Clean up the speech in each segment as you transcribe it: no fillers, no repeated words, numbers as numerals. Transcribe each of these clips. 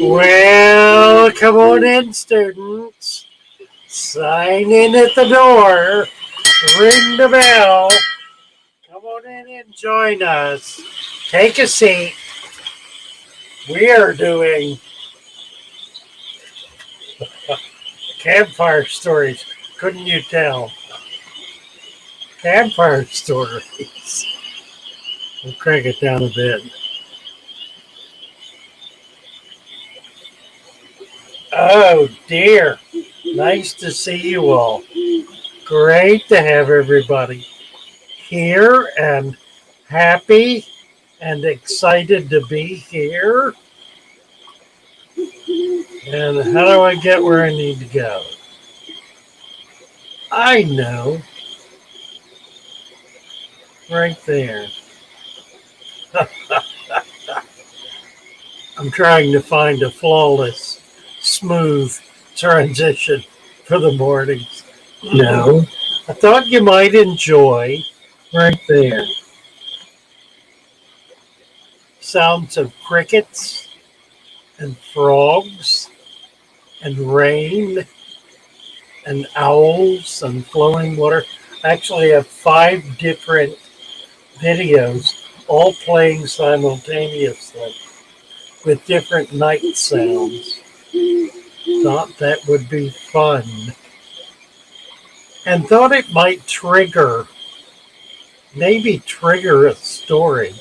Well, come on in, students. Sign in at the door. Ring the bell. Come on in and join us. Take a seat. We are doing campfire stories. Couldn't you tell? Campfire stories. We'll crank it down a bit. Oh dear. Nice to see you all. Great to have everybody here and happy and excited to be here. And how do I get where I need to go? I know. Right there. I'm trying to find a flawless, smooth transition for the mornings. No. I thought you might enjoy right there sounds of crickets and frogs and rain and owls and flowing water. I actually have 5 different videos all playing simultaneously with different night sounds. Thought that would be fun. And thought it might maybe trigger a story.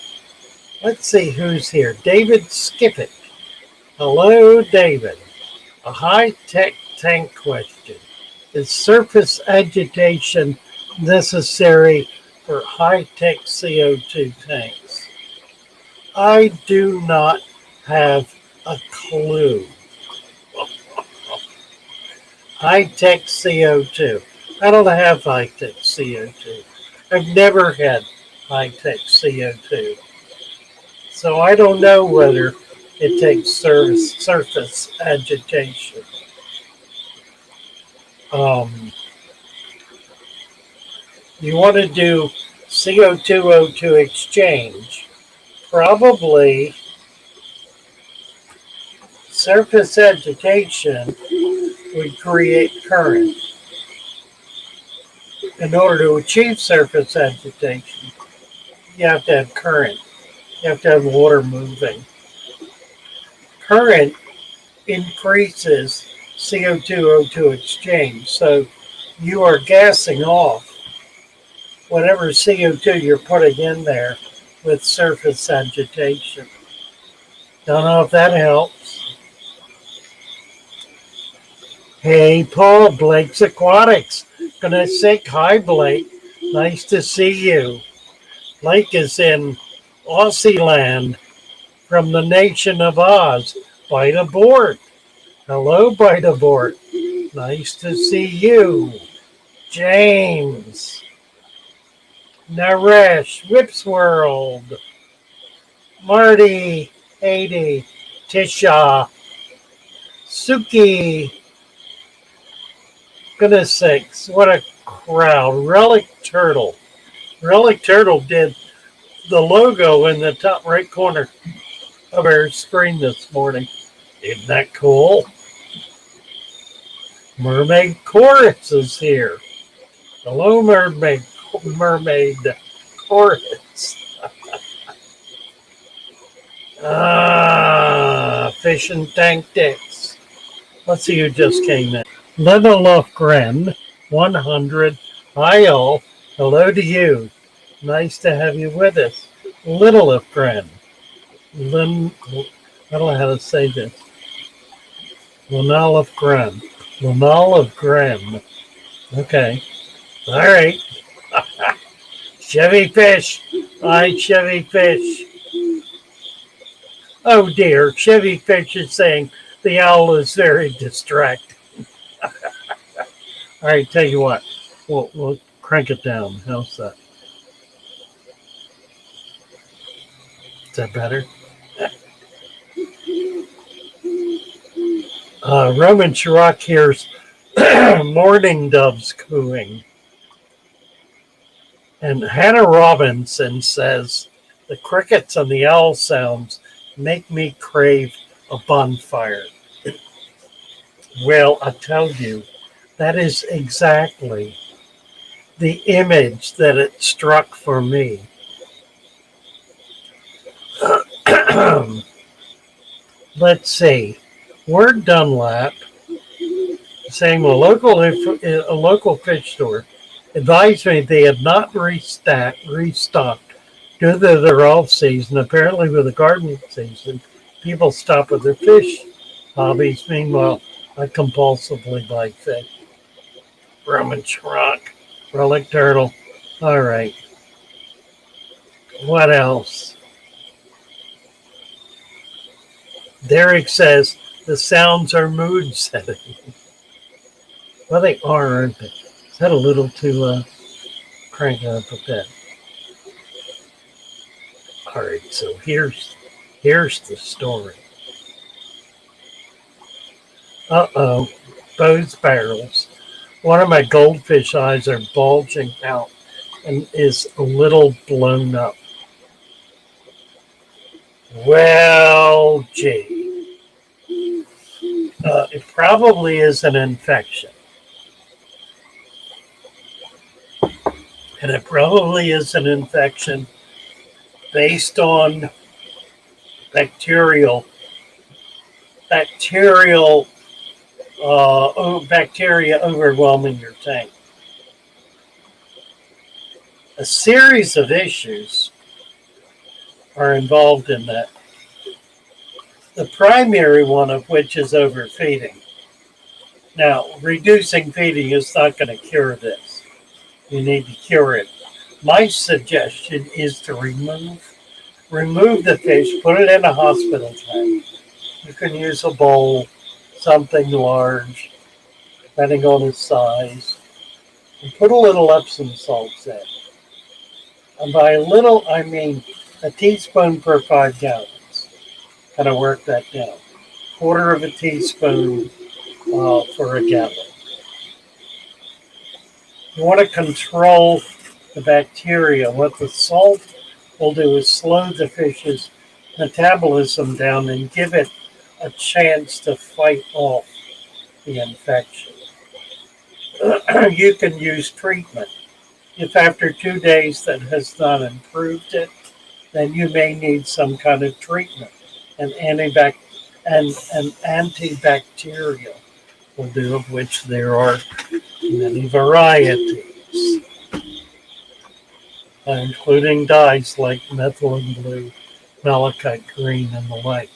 Let's see who's here. David Skippett. Hello, David. A high-tech tank question. Is surface agitation necessary for high-tech CO2 tanks? I do not have a clue. High-tech CO2. I don't have high-tech CO2. I've never had high-tech CO2. So I don't know whether it takes surface agitation. You want to do CO2O2 exchange. Probably surface agitation would create current. In order to achieve surface agitation, you have to have current. You have to have water moving. Current increases CO2O2 exchange. So you are gassing off whatever CO2 you're putting in there with surface agitation. Don't know if that helps. Hey, Paul, Blake's Aquatics. Gonna say hi, Blake. Nice to see you. Blake is in Aussie land from the nation of Oz. Bite aboard. Hello, Bite aboard. Nice to see you. James. Naresh. Whips World. Marty. 80. Tisha. Suki. Goodness sakes, what a crowd. Relic Turtle. Relic Turtle did the logo in the top right corner of our screen this morning. Isn't that cool? Mermaid Chorus is here. Hello, Mermaid Chorus. Fish and Tank Dicks. Let's see who just came in. Little of Gren, 100. Hi, all. Hello to you. Nice to have you with us. Little of Gren. I don't know how to say this. Linal of Gren. Linal of Gren. Okay. All right. Chevy Fish. Hi, Chevy Fish. Oh, dear. Chevy Fish is saying the owl is very distracting. All right, tell you what. We'll crank it down. How's that? Is that better? Roman Chirac hears mourning doves cooing. And Hannah Robinson says, the crickets and the owl sounds make me crave a bonfire. Well, I tell you, that is exactly the image that it struck for me. Let's see. Word Dunlap saying a local fish store advised me they had not restocked due to their off season. Apparently, with the gardening season, people stop with their fish hobbies. Meanwhile, I compulsively buy fish. Roman rock, relic turtle. All right. What else? Derek says the sounds are mood setting. Well, they are, aren't they? Is that a little too crank up a bit? All right, so here's the story. Uh-oh, Bose barrels. One of my goldfish eyes are bulging out and is a little blown up. Well, gee. It probably is an infection. And it probably is an infection based on bacteria overwhelming your tank. A series of issues are involved in that. The primary one of which is overfeeding. Now, reducing feeding is not going to cure this. You need to cure it. My suggestion is to remove the fish, put it in a hospital tank. You can use a bowl, something large, depending on its size, and put a little Epsom salts in. And by little, I mean a teaspoon per 5 gallons. Kind of work that down. Quarter of a teaspoon for a gallon. You want to control the bacteria. What the salt will do is slow the fish's metabolism down and give it a chance to fight off the infection. You can use treatment. If after 2 days that has not improved it, then you may need some kind of treatment. An antibacterial will do, of which there are many varieties, including dyes like methylene blue, malachite green, and the like.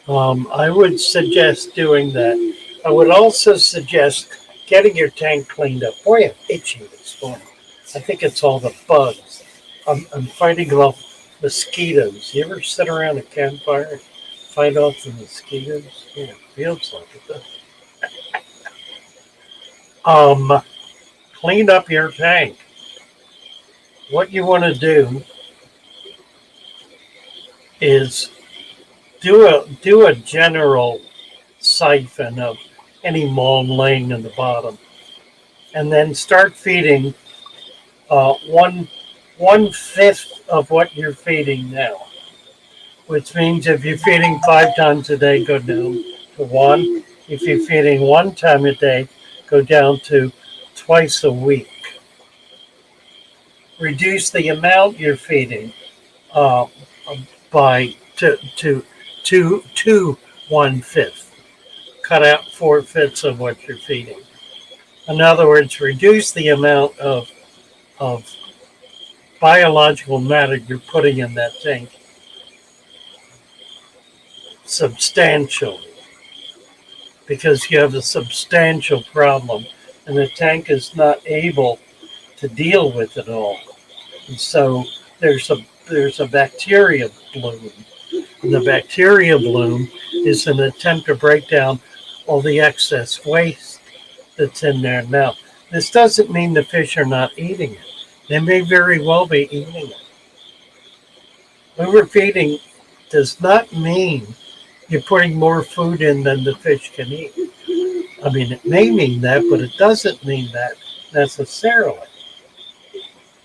I would suggest doing that. I would also suggest getting your tank cleaned up. Boy, I'm itchy this morning. I think it's all the bugs. I'm fighting off mosquitoes. You ever sit around a campfire and fight off the mosquitoes? Yeah, it feels like it does. Clean up your tank. What you want to do is do a general siphon of any mold laying in the bottom, and then start feeding 1/5 of what you're feeding now. Which means if you're feeding 5 times a day, go down to 1. If you're feeding 1 time a day, go down to twice a week. Reduce the amount you're feeding by to 1/5. Cut out 4/5 of what you're feeding. In other words, reduce the amount of biological matter you're putting in that tank substantially, because you have a substantial problem and the tank is not able to deal with it all. And so there's a bacteria bloom. And the bacteria bloom is an attempt to break down all the excess waste that's in there. Now, this doesn't mean the fish are not eating it. They may very well be eating it. Overfeeding does not mean you're putting more food in than the fish can eat. I mean, it may mean that, but it doesn't mean that necessarily.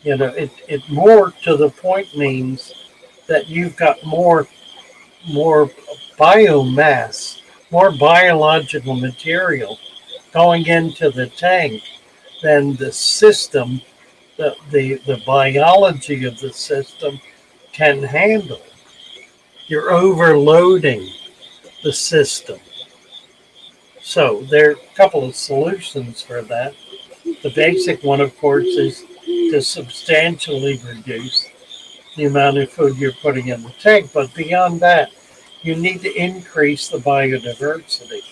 You know, it more to the point means that you've got more more biomass, more biological material going into the tank than the system, the biology of the system can handle. You're overloading the system. So there are a couple of solutions for that. The basic one, of course, is to substantially reduce the amount of food you're putting in the tank. But beyond that, you need to increase the biodiversity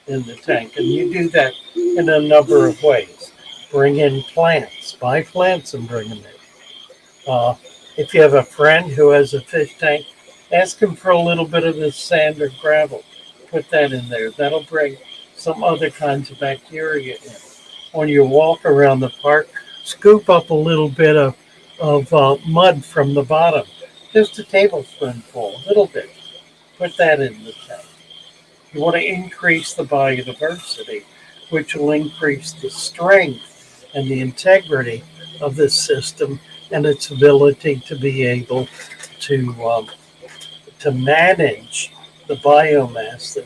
in the tank. And you do that in a number of ways. Bring in plants, buy plants and bring them in. If you have a friend who has a fish tank, ask him for a little bit of this sand or gravel. Put that in there. That'll bring some other kinds of bacteria in. When you walk around the park, scoop up a little bit of mud from the bottom. Just a tablespoonful, a little bit. Put that in the tank. You want to increase the biodiversity, which will increase the strength and the integrity of this system and its ability to be able to manage the biomass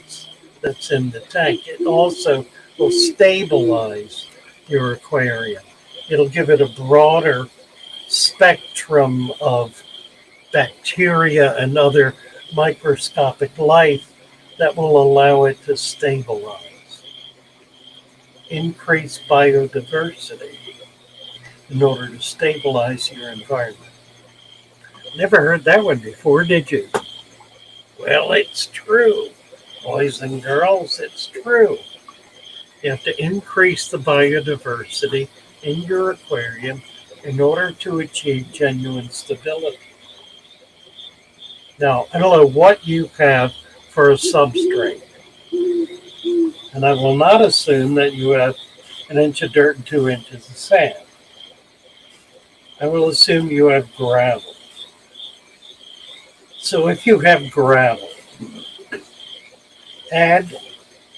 that's in the tank. It also will stabilize your aquarium. It'll give it a broader spectrum of bacteria and other microscopic life that will allow it to stabilize. Increase biodiversity in order to stabilize your environment. Never heard that one before, did you? Well, it's true. Boys and girls, it's true. You have to increase the biodiversity in your aquarium in order to achieve genuine stability. Now, I don't know what you have for a substrate, and I will not assume that you have an inch of dirt and 2 inches of sand. I will assume you have gravel. So if you have gravel, add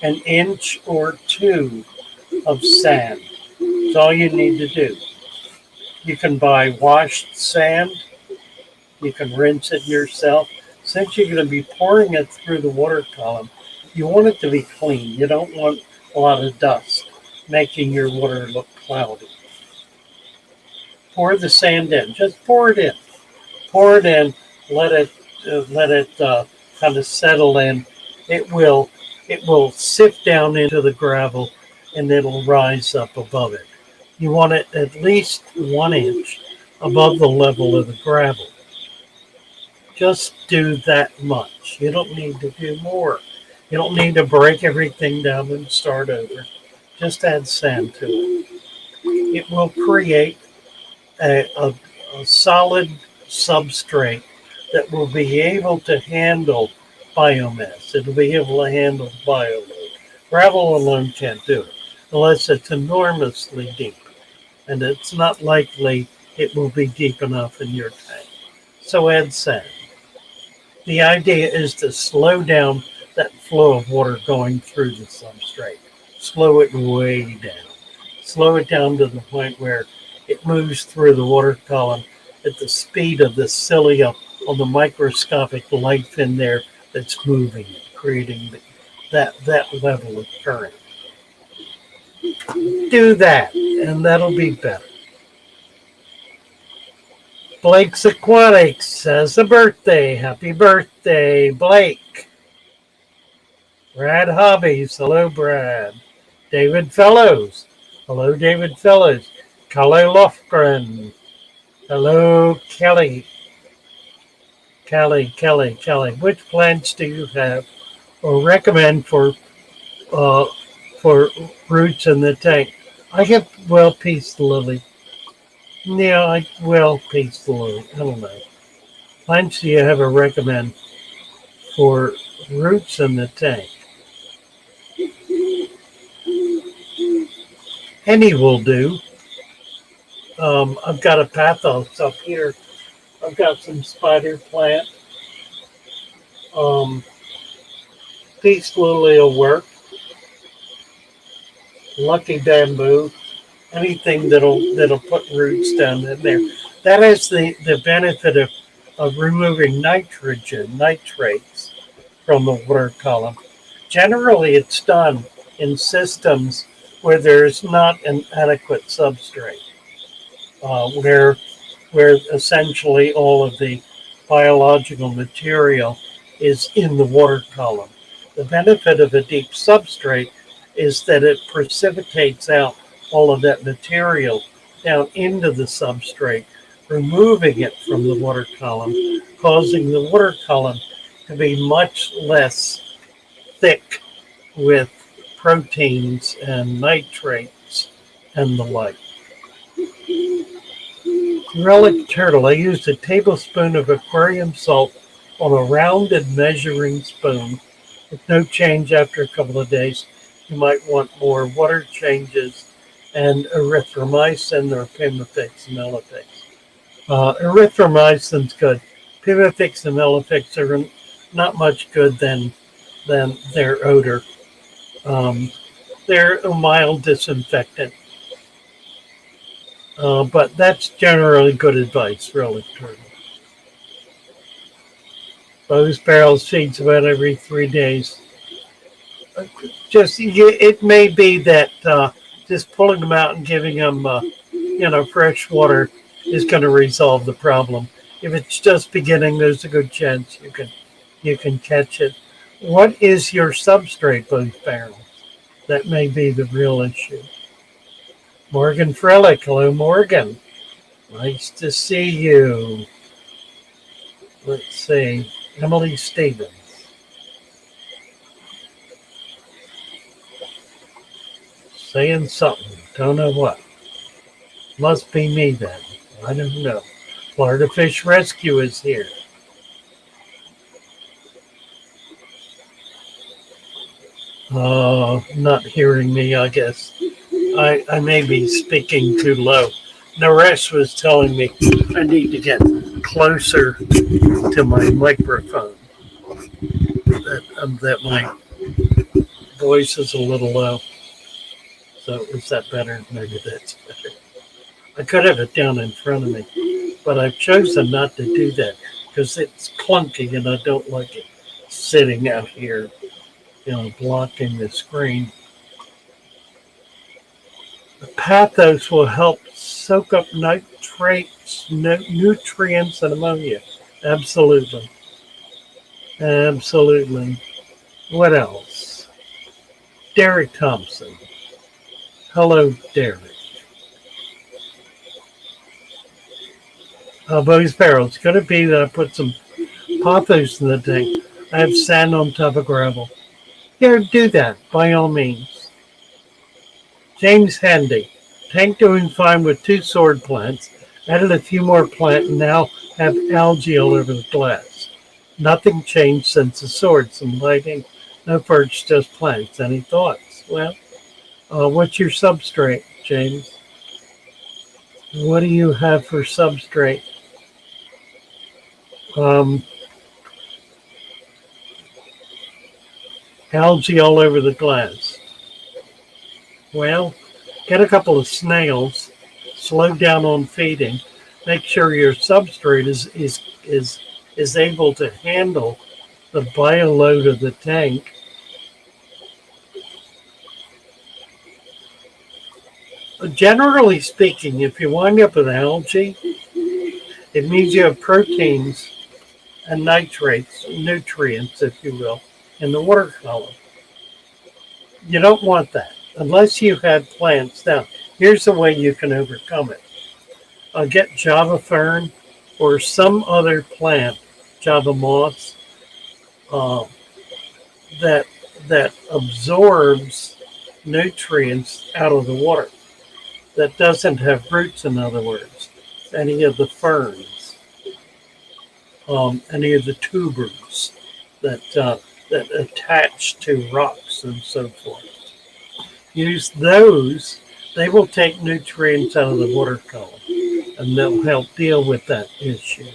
an inch or 2 of sand. That's all you need to do. You can buy washed sand. You can rinse it yourself. Since you're going to be pouring it through the water column, you want it to be clean. You don't want a lot of dust making your water look cloudy. Pour the sand in. Just pour it in. Pour it in. Let it kind of settle in. It will sift down into the gravel and it'll rise up above it. You want it at least 1 inch above the level of the gravel. Just do that much. You don't need to do more. You don't need to break everything down and start over. Just add sand to it. It will create a solid substrate that will be able to handle biomass. It'll be able to handle bioload. Gravel alone can't do it unless it's enormously deep. And it's not likely it will be deep enough in your tank. So add sand. The idea is to slow down that flow of water going through the substrate. Slow it way down. Slow it down to the point where it moves through the water column at the speed of the cilia on the microscopic life in there that's moving it, creating that level of current. Do that, and that'll be better. Blake's Aquatics has a birthday. Happy birthday, Blake. Brad Hobbies. Hello, Brad. David Fellows. Hello, David Fellows. Kelly Lofgren. Hello, Kelly. Kelly. Which plants do you have or recommend for roots in the tank? I have peace lily. Yeah, peace lily. I don't know. Plants do you have a recommend for roots in the tank? Any will do. I've got a pathos up here. I've got some spider plant. Peace lily will work. Lucky bamboo. Anything that'll put roots down in there. That has the benefit of removing nitrates from the water column. Generally, it's done in systems where there's not an adequate substrate, where essentially all of the biological material is in the water column. The benefit of a deep substrate is that it precipitates out all of that material down into the substrate, removing it from the water column, causing the water column to be much less thick with proteins and nitrates and the like. Relic turtle. I used a tablespoon of aquarium salt on a rounded measuring spoon with no change after a couple of days. You might want more water changes and erythromycin or Pimifix and Melifix. Erythromycin's good. Pimifix and Melifix are not much good than their odor. They're a mild disinfectant. But that's generally good advice, relic turtle. Bow's barrels feeds about every 3 days. It may be that just pulling them out and giving them, fresh water is going to resolve the problem. If it's just beginning, there's a good chance you can catch it. What is your substrate, Bow's barrels? That may be the real issue. Morgan Frelick. Hello, Morgan. Nice to see you. Let's see. Emily Stevens. Saying something. Don't know what. Must be me then. I don't know. Florida Fish Rescue is here. Not hearing me, I guess. I may be speaking too low. Naresh was telling me I need to get closer to my microphone. That my voice is a little low. So is that better? Maybe that's better. I could have it down in front of me, but I've chosen not to do that because it's clunky and I don't like it sitting out here, blocking the screen. The pathos will help soak up nitrates, nutrients, and ammonia. Absolutely. Absolutely. What else? Derek Thompson. Hello, Derek. Bow's barrel. It's going to be that I put some pothos in the tank. I have sand on top of gravel. Yeah, do that, by all means. James Handy. Tank doing fine with 2 sword plants. Added a few more plant and now have algae all over the glass. Nothing changed since the sword. Some lighting, no perch, just plants. Any thoughts? Well, what's your substrate, James? What do you have for substrate? Algae all over the glass. Well, get a couple of snails, slow down on feeding, make sure your substrate is able to handle the bioload of the tank. Generally speaking, if you wind up with algae, it means you have proteins and nitrates, nutrients, if you will, in the water column. You don't want that unless you had plants. Now, here's the way you can overcome it. Get Java fern or some other plant, Java moss, that absorbs nutrients out of the water. That doesn't have roots, in other words. Any of the ferns, any of the tubers that attach to rocks and so forth. Use those. They will take nutrients out of the water column, and they'll help deal with that issue.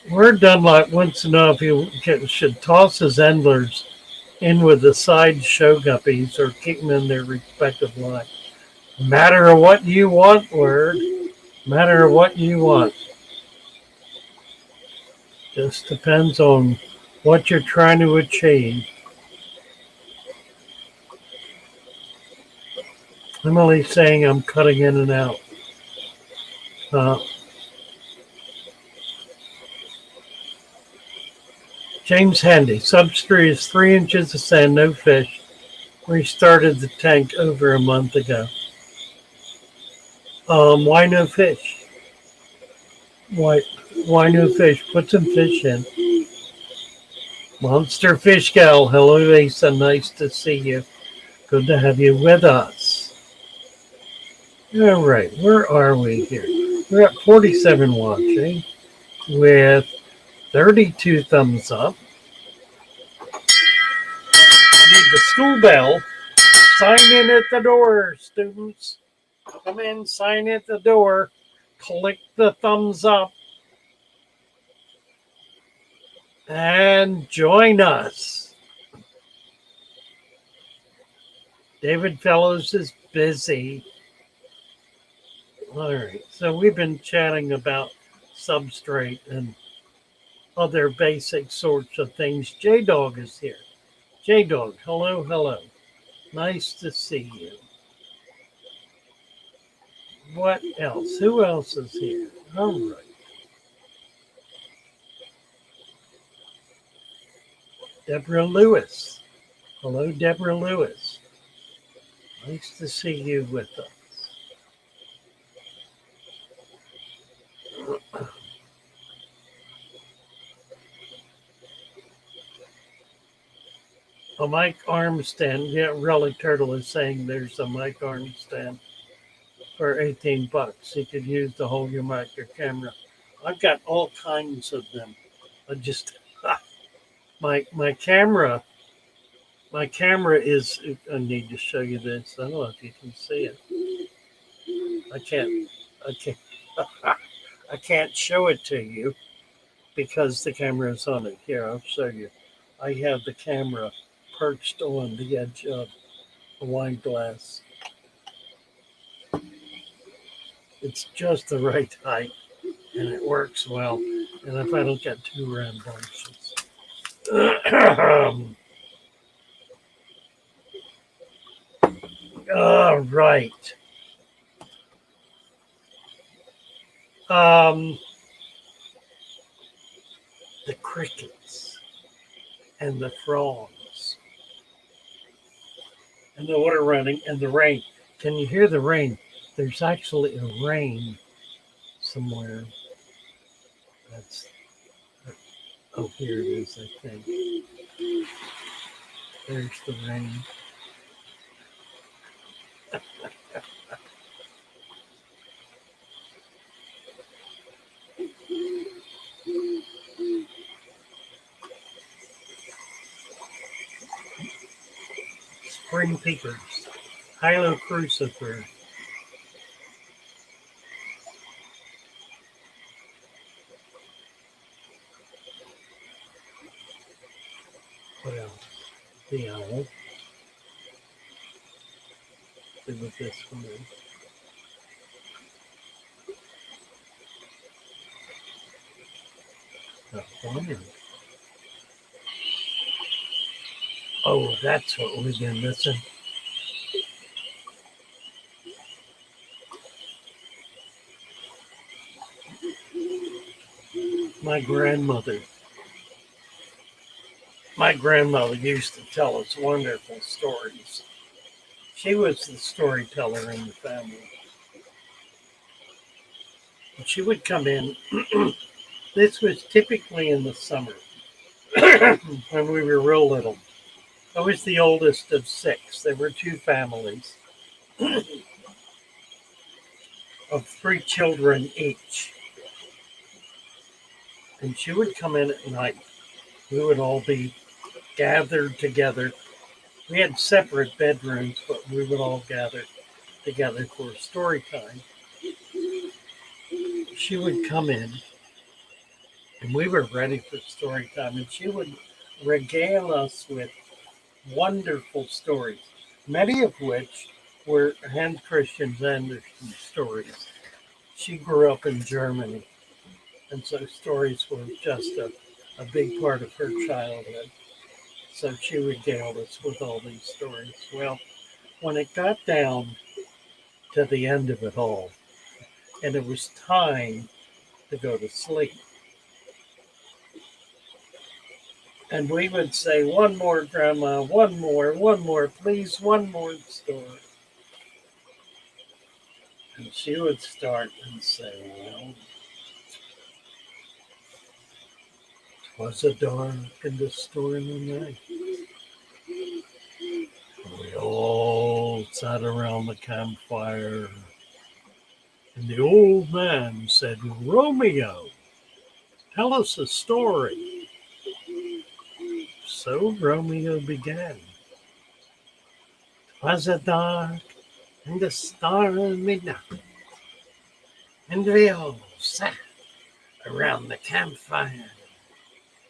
Word Dunlop wants to know if you should toss his endlers in with the side show guppies or keep them in their respective line. Matter of what you want, Word. matter what you want. Just depends on what you're trying to achieve. Emily's saying I'm cutting in and out. Uh, James Handy, substrate is 3 inches of sand, no fish. Restarted the tank over a month ago. Why no fish? Why no fish? Put some fish in. Monster Fish Gal, hello Lisa, nice to see you. Good to have you with us. All right, where are we here? We're at 47 watching with 32 thumbs up. Need the school bell. Sign in at the door, students. Come in, sign at the door. Click the thumbs up. And join us. David Fellows is busy. All right, so we've been chatting about substrate and other basic sorts of things. J-Dog is here. J-Dog, hello, hello. Nice to see you. What else? Who else is here? All right. Deborah Lewis. Hello, Deborah Lewis. Nice to see you with us. A mic arm stand. Yeah, Relic Turtle is saying there's a mic arm stand for 18 bucks. You could use to hold your mic or camera. I've got all kinds of them. I just my camera is. I need to show you this. I don't know if you can see it. I can't I can't show it to you because the camera is on it. Here, I'll show you. I have the camera perched on the edge of a wine glass. It's just the right height and it works well. And if I don't get too rambunctious. All right. The crickets and the frogs and the water running and the rain. Can you hear the rain? There's actually a rain somewhere. Oh, here it is, I think. There's the rain. Spring peepers. Hylo-crucifer. What else? The owl. See what this one is. The horn. Oh, that's what we've been missing. My grandmother used to tell us wonderful stories. She was the storyteller in the family. And she would come in. This was typically in the summer when we were real little. I was the oldest of 6. There were 2 families of 3 children each. And she would come in at night. We would all be gathered together. We had separate bedrooms, but we would all gather together for story time. She would come in, and we were ready for story time, and she would regale us with wonderful stories, many of which were Hans Christian Andersen stories. She grew up in Germany, and so stories were just a big part of her childhood. So she regaled us with all these stories. Well, when it got down to the end of it all, and it was time to go to sleep, and we would say, "One more, Grandma, one more, please, one more story." And she would start and say, "Well, 'twas a dark and a stormy night. We all sat around the campfire, and the old man said, 'Romeo, tell us a story.' So Romeo began. 'Twas a dark and a stormy night, and we all sat around the campfire,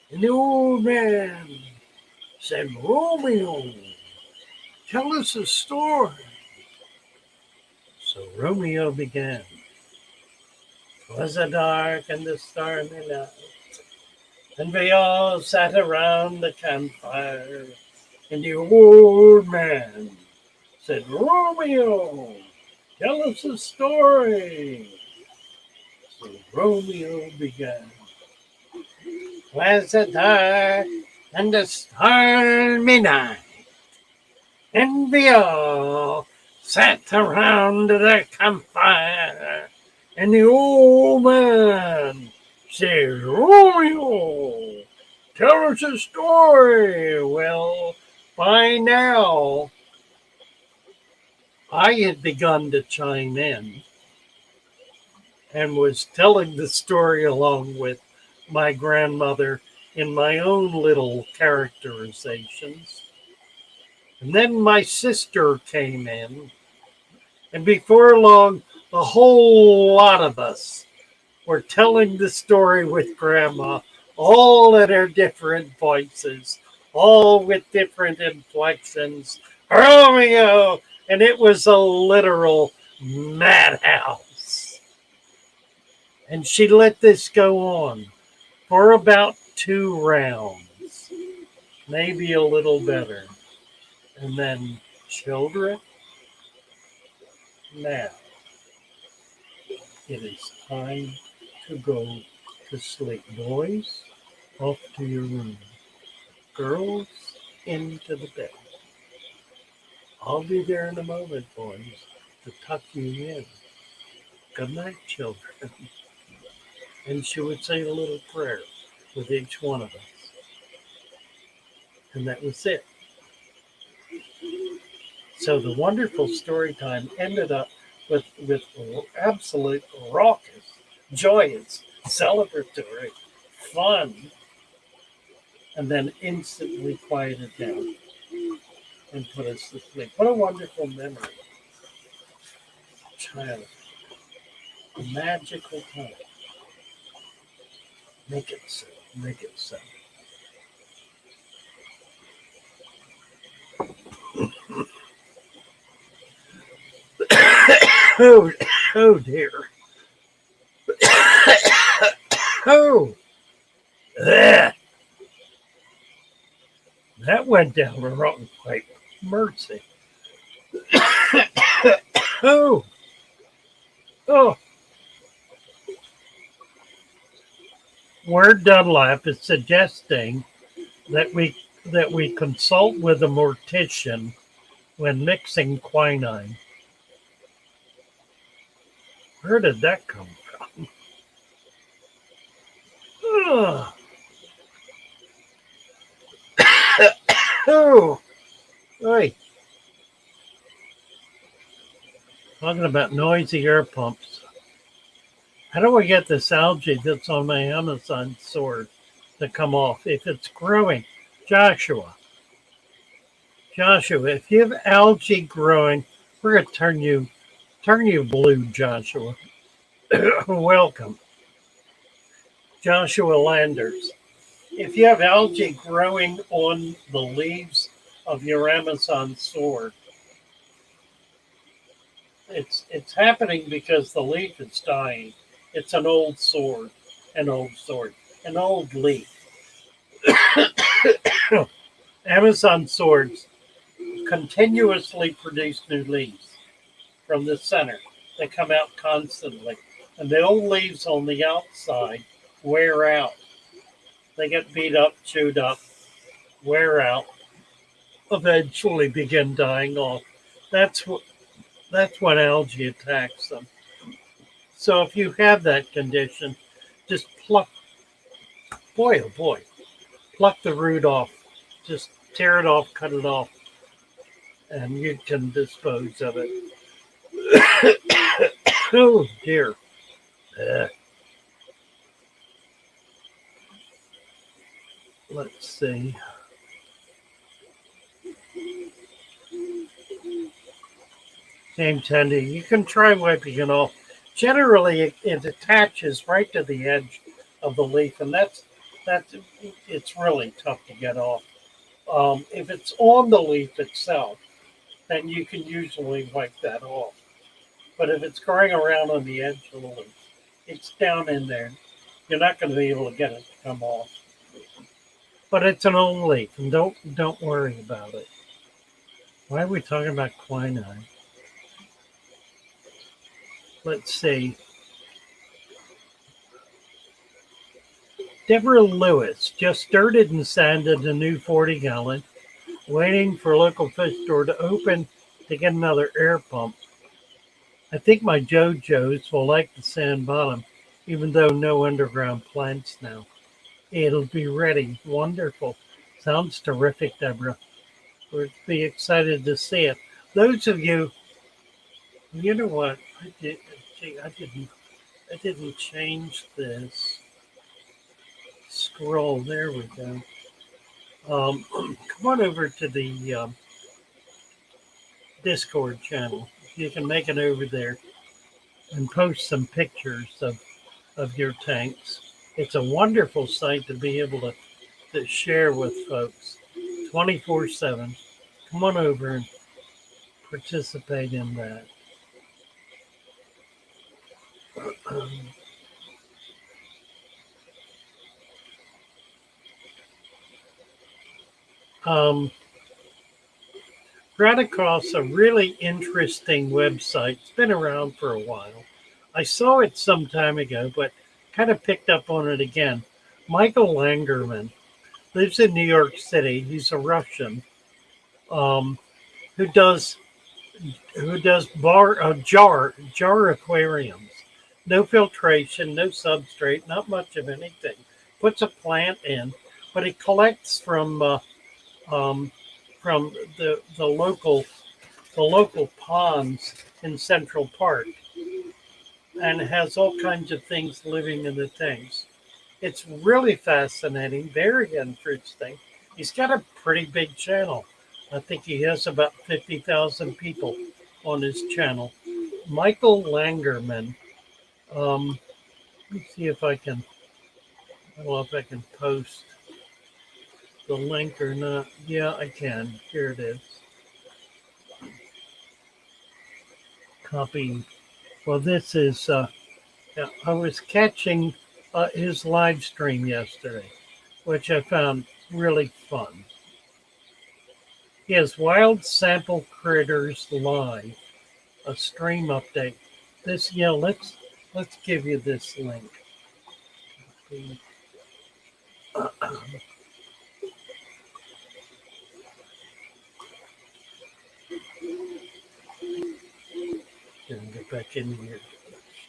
and the old man said, 'Romeo, tell us a story.' So Romeo began. 'Twas a dark and a stormy night, and we all sat around the campfire, and the old man said, 'Romeo, tell us a story.' So Romeo began. 'Twas a dark and a stormy night, and we all sat around the campfire, and the old man said, 'Romeo, tell us a story.' Well, by now, I had begun to chime in and was telling the story along with my grandmother in my own little characterizations. And then my sister came in, and before long, a whole lot of us were telling the story with Grandma, all in our different voices, all with different inflections. Romeo! And it was a literal madhouse. And she let this go on for about 2 rounds, maybe a little better. And then, children, now it is time to go to sleep. Boys, off to your room. Girls, into the bed. I'll be there in a moment, boys, to tuck you in. Good night, children." And she would say a little prayer with each one of us. And that was it. So the wonderful story time ended up with absolute raucous, joyous, celebratory, fun, and then instantly quieted down and put us to sleep. What a wonderful memory. Child, a magical time. Make it so. Make it so. Oh, oh dear. Oh, that went down the wrong pipe. Mercy. Oh, oh. Word Dunlap is suggesting that we consult with a mortician when mixing quinine. Where did that come from? Oh, oh. Hey. Talking about noisy air pumps. How do I get this algae that's on my Amazon sword to come off if it's growing? Joshua, if you have algae growing, we're going to turn you blue, Joshua. Welcome. Joshua Landers. If you have algae growing on the leaves of your Amazon sword, It's happening because the leaf is dying. It's an old sword, an old leaf. Amazon swords continuously produce new leaves from the center. They come out constantly. And the old leaves on the outside wear out. They get beat up, chewed up, wear out, eventually begin dying off. That's what that's when algae attacks them. So if you have that condition, just pluck, boy oh boy, pluck the root off. Just tear it off, cut it off, and you can dispose of it. Oh dear. Uh, let's see. Same tender. You can try wiping it off. Generally, it attaches right to the edge of the leaf, and that's it's really tough to get off. If it's on the leaf itself, then you can usually wipe that off. But if it's growing around on the edge of the leaf, it's down in there. You're not going to be able to get it to come off. But it's an old leaf, and don't worry about it. Why are we talking about quinine? Let's see. Deborah Lewis just dirted and sanded a new 40-gallon, waiting for a local fish store to open to get another air pump. I think my JoJo's will like the sand bottom, even though no underground plants now. It'll be ready. Wonderful. Sounds terrific, Deborah. We'll be excited to see it. Those of you, you know what? I didn't change this scroll. There we go. Come on over to the Discord channel. You can make it over there and post some pictures of your tanks. It's a wonderful site to be able to share with folks 24/7. Come on over and participate in that. Um, Ran across a really interesting website. It's been around for a while. I saw it some time ago, but kind of picked up on it again. Michael Langerman lives in New York City. He's a Russian um, who does jar aquariums. No filtration, no substrate, not much of anything. Puts a plant in, but he collects um, from the local ponds in Central Park, and has all kinds of things living in the tanks. It's really fascinating, very interesting. He's got a pretty big channel. I think he has about 50,000 people on his channel. Michael Langerman. Let's see if I don't know if I can post the link or not. Yeah, I can. Here it is. Copy. Well, this is, yeah, I was catching his live stream yesterday, which I found really fun. He has Wild Sample Critters Live, a stream update. This, yeah, let's give you this link. Get back in here.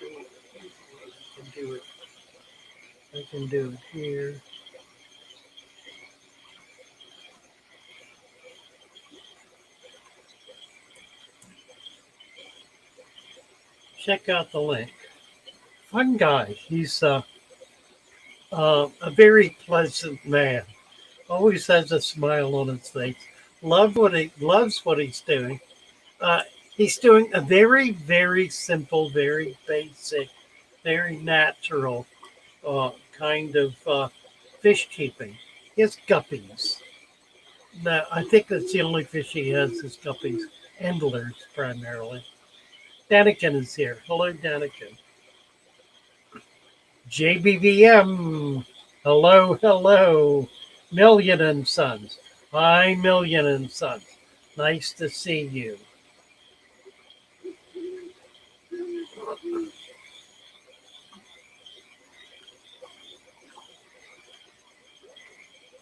I can do it. I can do it here. Check out the link. Fun guy. He's a very pleasant man. Always has a smile on his face. Loves what he's doing. Uh, he's doing a very, very simple, very basic, very natural kind of fish keeping. He has guppies. Now, I think that's the only fish he has is guppies, endlers primarily. Daniken is here. Hello, Daniken. JBVM. Hello, hello. Million and Sons. Hi, Million and Sons. Nice to see you.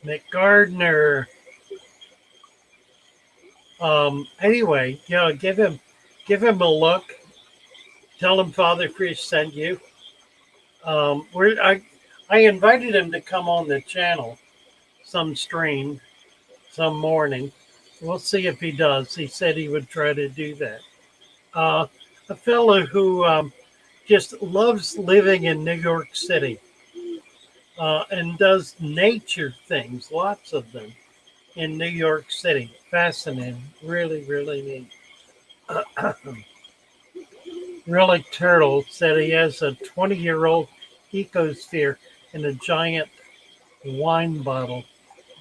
Nick Gardner. Anyway, give him a look. Tell him Father Fish sent you. I invited him to come on the channel some stream some morning. We'll see if he does. He said he would try to do that. A fellow who just loves living in New York City and does nature things, lots of them in New York City. Fascinating. Really, really neat. Really Turtle said he has a 20-year-old ecosphere in a giant wine bottle.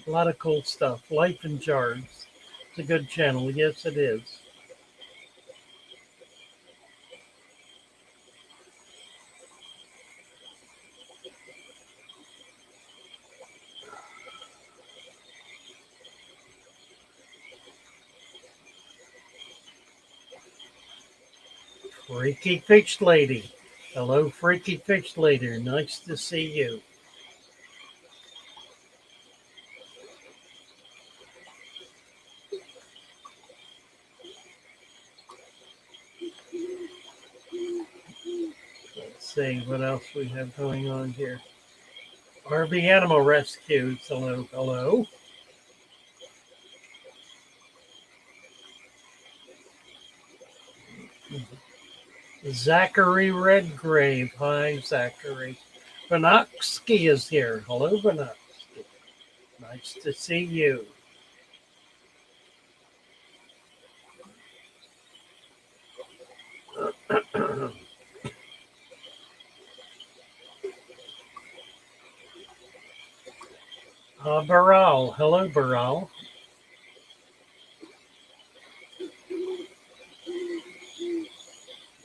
A lot of cool stuff. Life in Jars. It's a good channel. Yes, it is. Freaky Fish Lady. Hello, Freaky Fish Lady. Nice to see you. Let's see what else we have going on here. RV Animal Rescues. Hello, hello. Zachary Redgrave. Hi, Zachary. Vanoksky is here. Hello, Vanoksky. Nice to see you. Baral. Hello, Baral.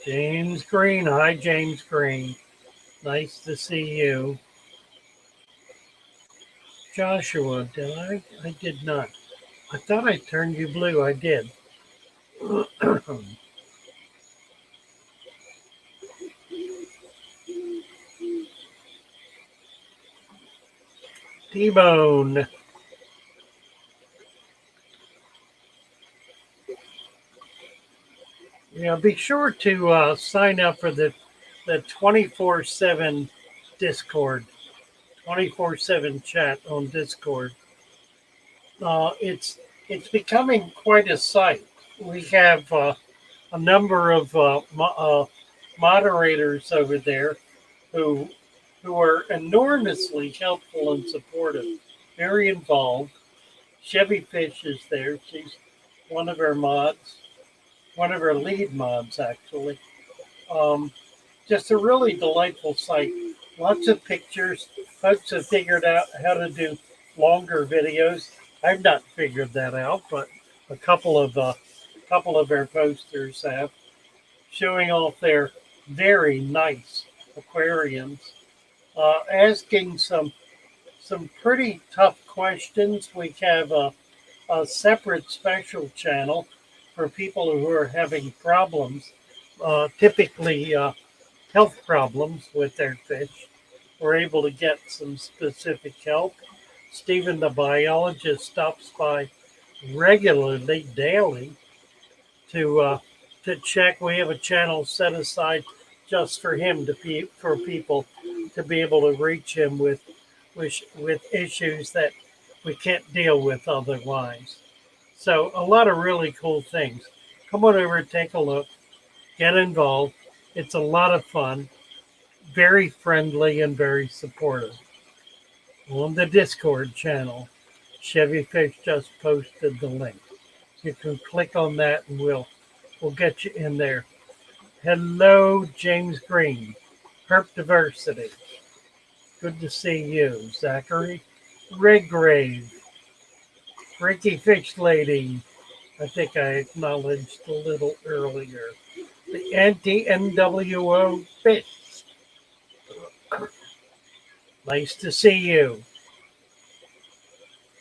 James Green. Hi, James Green. Nice to see you. Joshua, did I? I did not. I thought I turned you blue. I did. T-Bone. Yeah, be sure to sign up for the 24/7 Discord, 24/7 chat on Discord. It's becoming quite a sight. We have a number of moderators over there who are enormously helpful and supportive, very involved. Chevy Fish is there. She's one of our mods, one of our lead mods, actually. Just a really delightful site. Lots of pictures. Folks have figured out how to do longer videos. I've not figured that out, but a couple of our posters have, showing off their very nice aquariums, asking some pretty tough questions. We have a separate special channel for people who are having problems, typically health problems with their fish. We're able to get some specific help. Stephen, the biologist, stops by regularly, daily, to check. We have a channel set aside just for him for people to be able to reach him with issues that we can't deal with otherwise. So a lot of really cool things. Come on over, take a look, get involved. It's a lot of fun, very friendly and very supportive. On the Discord channel, Chevy Fish just posted the link. You can click on that and we'll get you in there. Hello, James Green, Herp Diversity. Good to see you, Zachary Redgrave, Ricky Fish Lady. I think I acknowledged a little earlier. the anti-NWO fish. Nice to see you.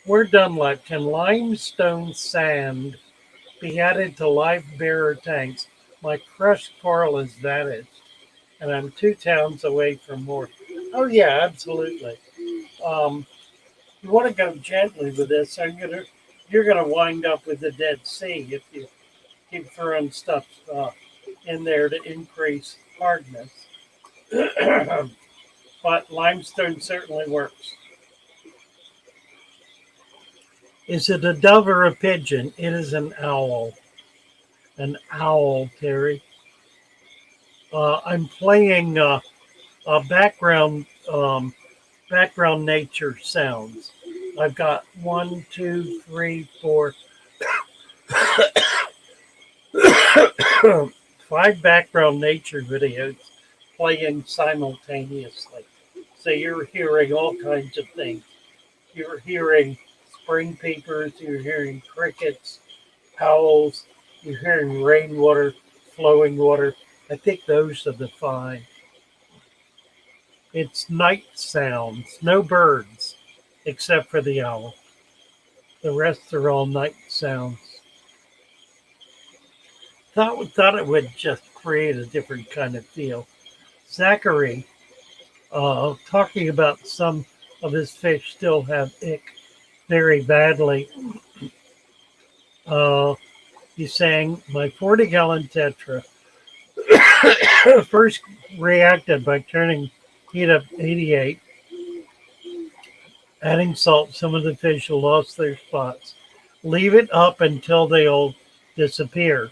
We're done left. Can limestone sand be added to live bearer tanks? My crushed coral is vanished, and I'm 2 towns away from more. Oh yeah, absolutely. Um, you want to go gently with this. You're gonna wind up with the Dead Sea if you keep throwing stuff in there to increase hardness. But limestone certainly works. Is it a dove or a pigeon? It is an owl. An owl, Terry. I'm playing background background nature sounds. I've got one, two, three, four, five background nature videos playing simultaneously. So you're hearing all kinds of things. You're hearing spring peepers, you're hearing crickets, owls, you're hearing rainwater, flowing water. I think those are the five. It's night sounds, no birds, except for the owl. The rest are all night sounds. Thought it would just create a different kind of feel. Zachary, talking about some of his fish still have ick very badly. Uh, he's saying my 40-gallon tetra first reacted by turning heat up 88, adding salt. Some of the fish lost their spots. Leave it up until they all disappear.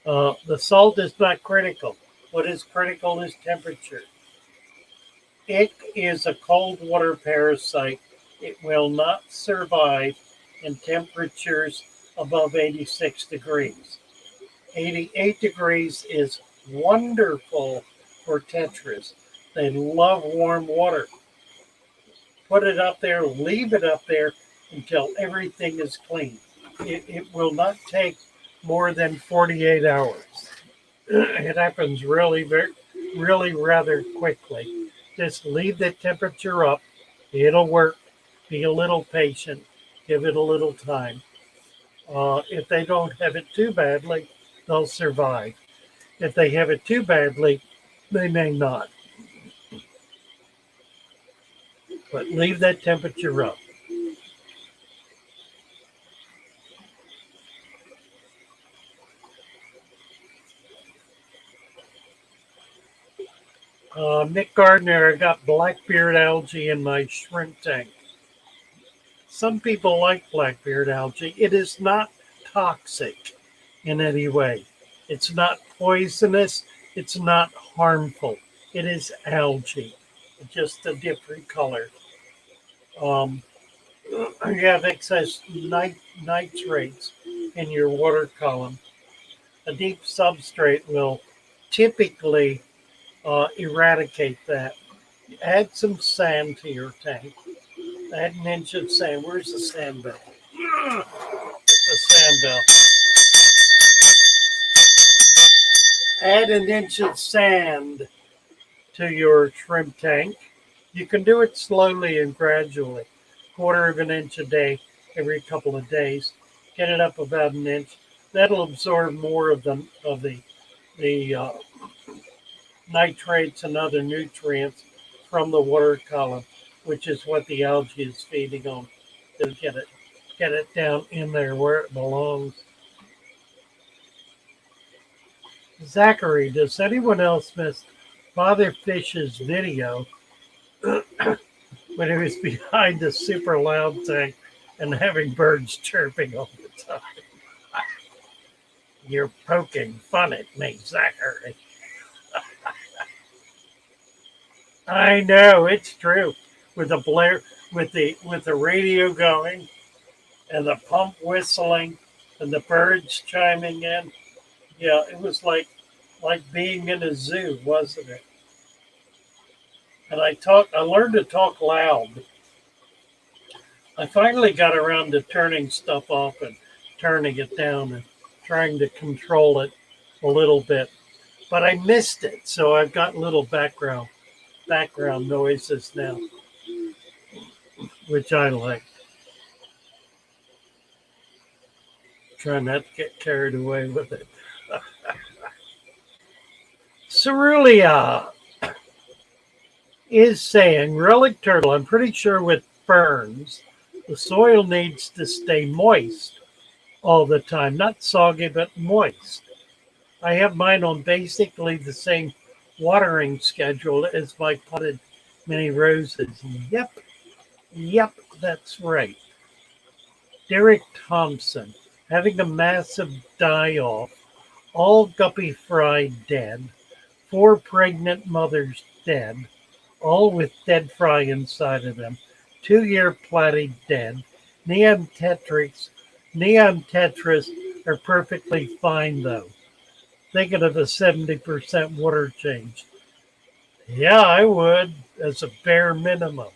The salt is not critical. What is critical is temperature. It is a cold water parasite. It will not survive in temperatures above 86 degrees. 88 degrees is wonderful for tetras. They love warm water. Put it up there, leave it up there until everything is clean. It will not take more than 48 hours. It happens really rather quickly. Just leave the temperature up. It'll work. Be a little patient. Give it a little time. If they don't have it too badly, they'll survive. If they have it too badly, they may not. But leave that temperature up. Nick Gardner, I got blackbeard algae in my shrimp tank. Some people like blackbeard algae. It is not toxic in any way. It's not poisonous. It's not harmful. It is algae, just a different color. Um, you have excess nitrates in your water column. A deep substrate will typically eradicate that. Add some sand to your tank. Add an inch of sand. Where's the sand bell? The sand bell. Add an inch of sand to your shrimp tank. You can do it slowly and gradually. Quarter of an inch a day, every couple of days. Get it up about an inch. That'll absorb more of the nitrates and other nutrients from the water column, which is what the algae is feeding on. To get it down in there where it belongs. Zachary, does anyone else miss Father Fish's video when he was behind a super loud tank and having birds chirping all the time? You're poking fun at me, Zachary. I know it's true. With the blare, with the radio going, and the pump whistling, and the birds chiming in. Yeah, it was like being in a zoo, wasn't it? And I learned to talk loud. I finally got around to turning stuff off and turning it down and trying to control it a little bit, but I missed it. So I've got little background noises now, which I like. Try not to get carried away with it. Cerulean is saying, relic turtle, I'm pretty sure with ferns, the soil needs to stay moist all the time, not soggy, but moist. I have mine on basically the same watering schedule as my potted mini roses. Yep, that's right. Derek Thompson, having a massive die off, all guppy fry dead, 4 pregnant mothers dead, all with dead fry inside of them, 2-year platy dead, neon tetras are perfectly fine though. Thinking of a 70% water change. Yeah, I would, as a bare minimum.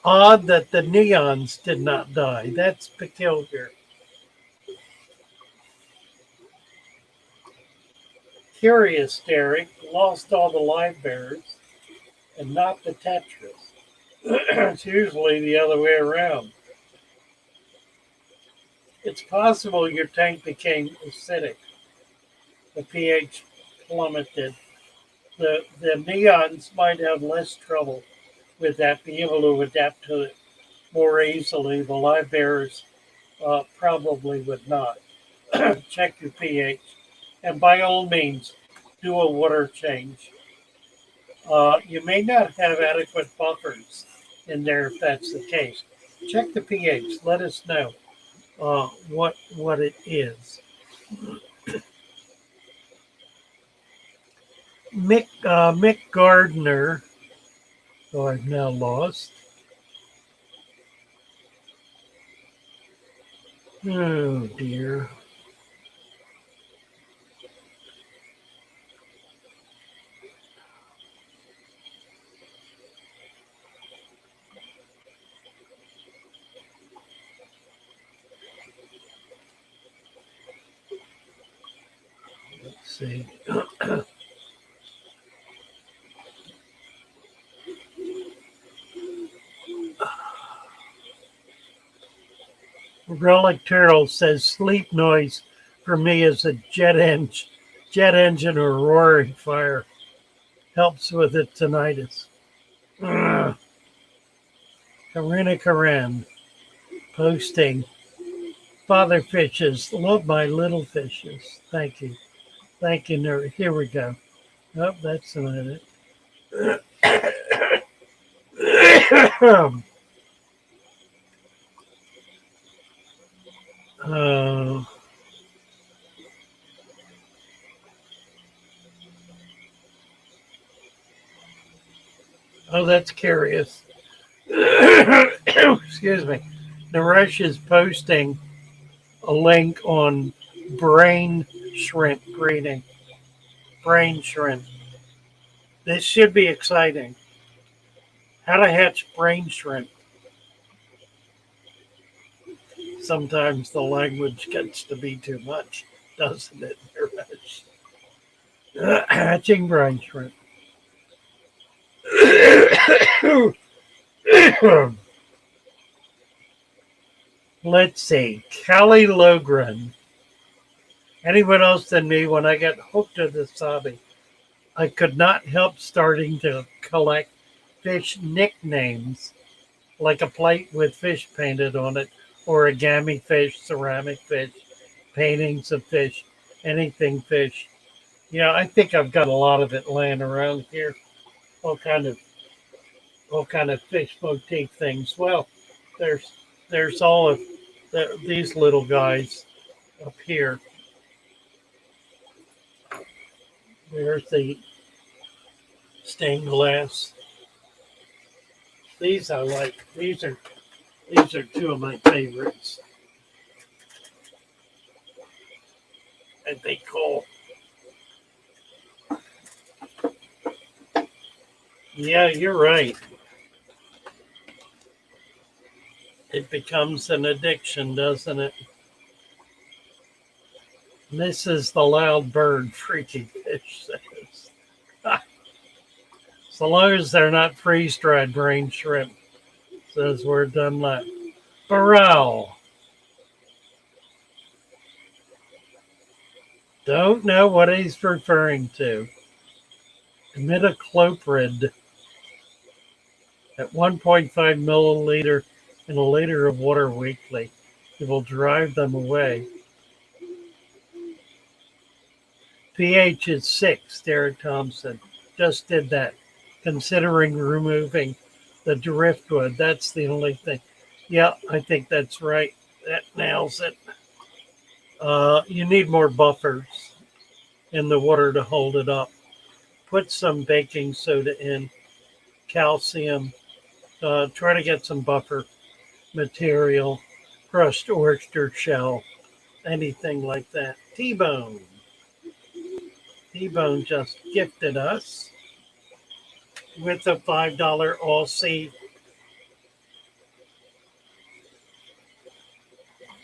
Odd that the neons did not die. That's peculiar. Curious, Derek. Lost all the live bears and not the tetras. It's usually the other way around. It's possible your tank became acidic. The pH plummeted. The neons might have less trouble with that, be able to adapt to it more easily. The live bears probably would not. Check your pH. And by all means, do a water change. You may not have adequate buffers in there if that's the case. Check the pH. Let us know what it is. Mick Gardner, who I've now lost. Oh dear. Let's see. Relic Turtle says sleep noise for me is a jet engine or roaring fire. Helps with the tinnitus. Karina Karan posting. Father fishes, love my little fishes. Thank you. Thank you, nerd. Here we go. Oh, that's not it. uh, oh, that's curious. Excuse me. Naresh is posting a link on brain shrimp breeding. Brain shrimp. This should be exciting. How to hatch brain shrimp. Sometimes the language gets to be too much, doesn't it, Naresh? Hatching brain shrimp. Let's see. Callie Logren. Anyone else than me, when I got hooked to this hobby, I could not help starting to collect fish nicknames, like a plate with fish painted on it, origami fish, ceramic fish, paintings of fish, anything fish. Yeah, I think I've got a lot of it laying around here. All kind of fish motif things. Well, there's all of these little guys up here. There's the stained glass. These I like. These are two of my favorites. And they cool. Yeah, you're right. It becomes an addiction, doesn't it? This is the loud bird, Freaky Fish says. So long as they're not freeze-dried brain shrimp, says we're done left. Burrell. Don't know what he's referring to. Imidacloprid at 1.5 milliliter in a liter of water weekly. It will drive them away. pH is 6, Derek Thompson. Just did that. Considering removing the driftwood. That's the only thing. Yeah, I think that's right. That nails it. You need more buffers in the water to hold it up. Put some baking soda in, calcium. Try to get some buffer material, crushed oyster shell, anything like that. T-Bone. T-Bone just gifted us with a $5 Aussie.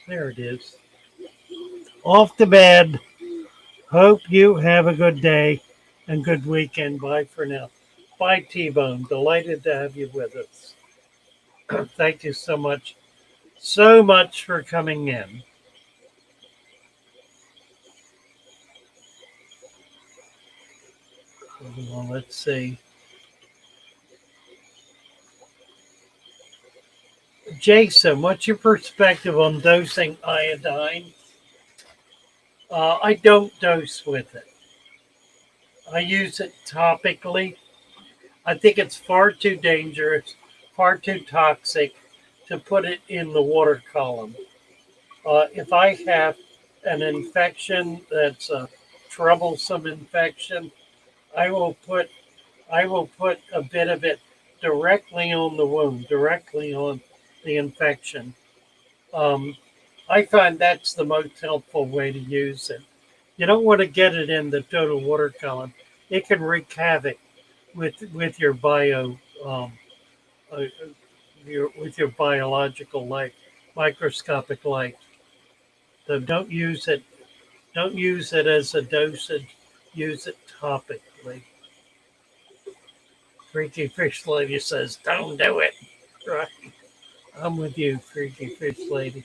There it is. Off to bed. Hope you have a good day and good weekend. Bye for now. Bye, T-Bone. Delighted to have you with us. Thank you so much for coming in. Well, let's see. Jason, what's your perspective on dosing iodine? I don't dose with it. I use it topically. I think it's far too dangerous, far too toxic to put it in the water column. If I have an infection that's a troublesome infection, I will put a bit of it directly on the wound, directly on the infection. I find that's the most helpful way to use it. You don't want to get it in the total water column. It can wreak havoc with your uh, your biological life, microscopic life. So don't use it. Don't use it as a dosage. Use it topically. Freaky Fish Lady says, "Don't do it." Right. I'm with you, Freaky Fish Lady.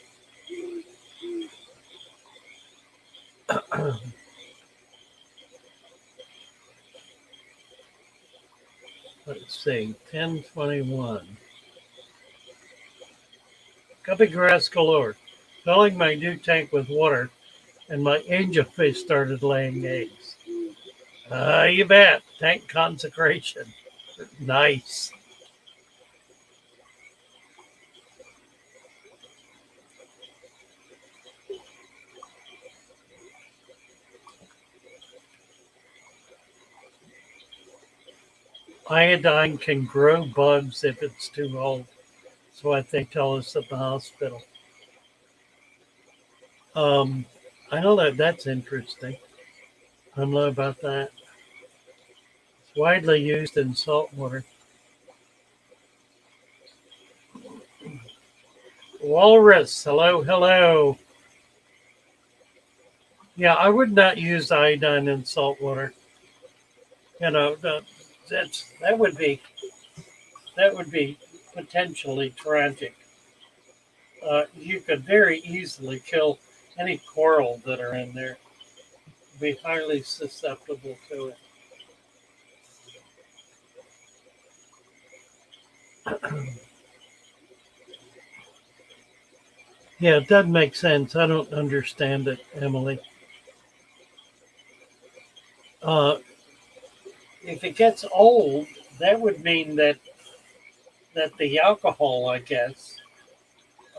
Let's see, 1021. Guppy grass galore. Filling my new tank with water, and my angelfish started laying eggs. You bet. Tank consecration. Nice. Iodine can grow bugs if it's too old. That's what they tell us at the hospital. I don't know. That's interesting. I don't know about that. It's widely used in salt water. Walrus, hello, hello. Yeah, I would not use iodine in salt water. You know, that would be potentially tragic. You could very easily kill any coral that are in there. Be highly susceptible to it. Yeah, it does make sense. I don't understand it, Emily. Uh, if it gets old, that would mean that the alcohol, I guess,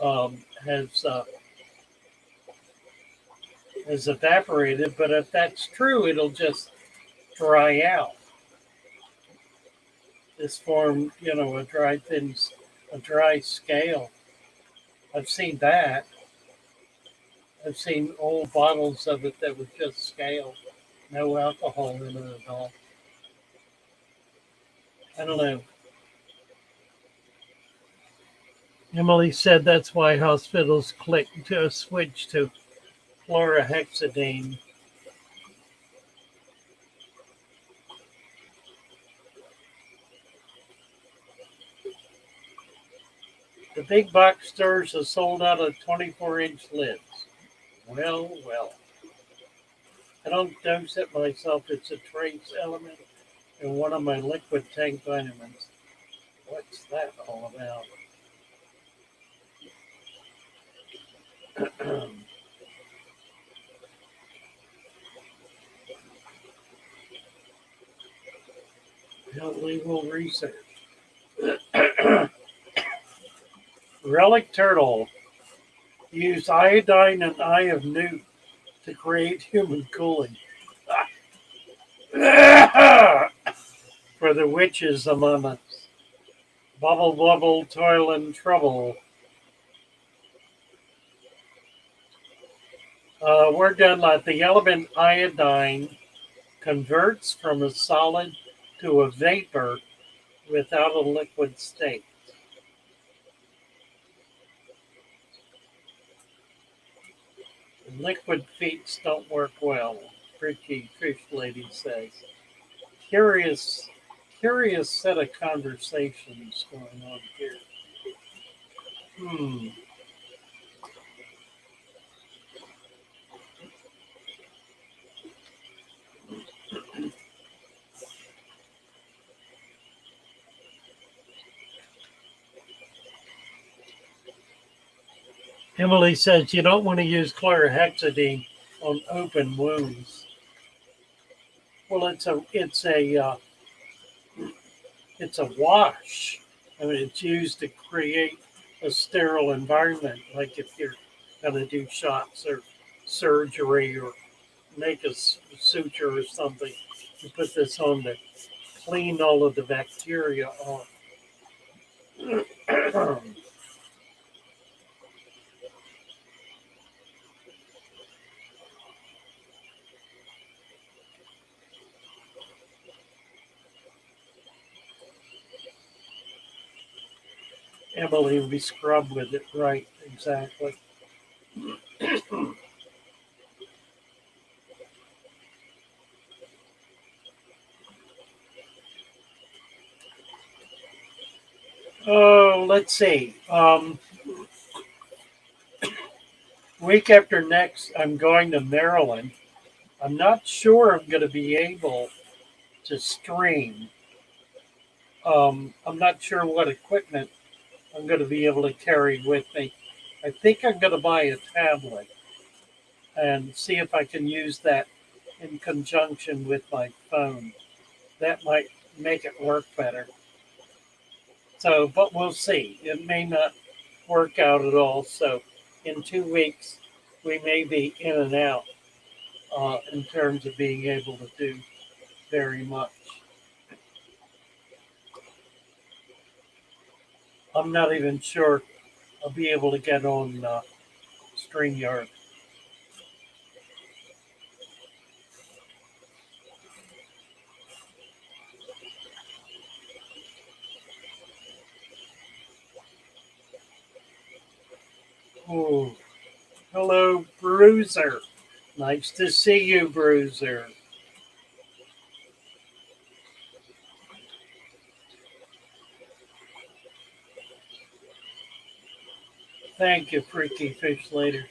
has evaporated. But if that's true, it'll just dry out. This form, a dry scale. I've seen that. I've seen old bottles of it that was just scale, no alcohol in it at all. I don't know. Emily said that's why hospitals click to switch to chlorhexidine. The big box stores are sold out of 24-inch lids. Well, well. I don't dose it myself. It's a trace element in one of my liquid tank vitamins. What's that all about? Legal research. Relic turtle use iodine and eye of newt to create human cooling. For the witches among us. Bubble, bubble, toil and trouble. We're done. The element iodine converts from a solid to a vapor without a liquid state. Liquid feeds don't work well, Freaky Fish Lady says. Curious set of conversations going on here. Emily says you don't want to use chlorhexidine on open wounds. Well, it's a wash. I mean, it's used to create a sterile environment. Like if you're going to do shots or surgery or make a suture or something, you put this on to clean all of the bacteria off. Emily, we scrub with it, right? Exactly. Oh, let's see. Week after next, I'm going to Maryland. I'm not sure I'm going to be able to stream. I'm not sure what equipment I'm going to be able to carry with me. I think I'm going to buy a tablet and see if I can use that in conjunction with my phone. That might make it work better. So, but we'll see. It may not work out at all. So, in 2 weeks, we may be in and out in terms of being able to do very much. I'm not even sure I'll be able to get on StreamYard. Oh, hello, Bruiser. Nice to see you, Bruiser. Thank you, Freaky Fish Later.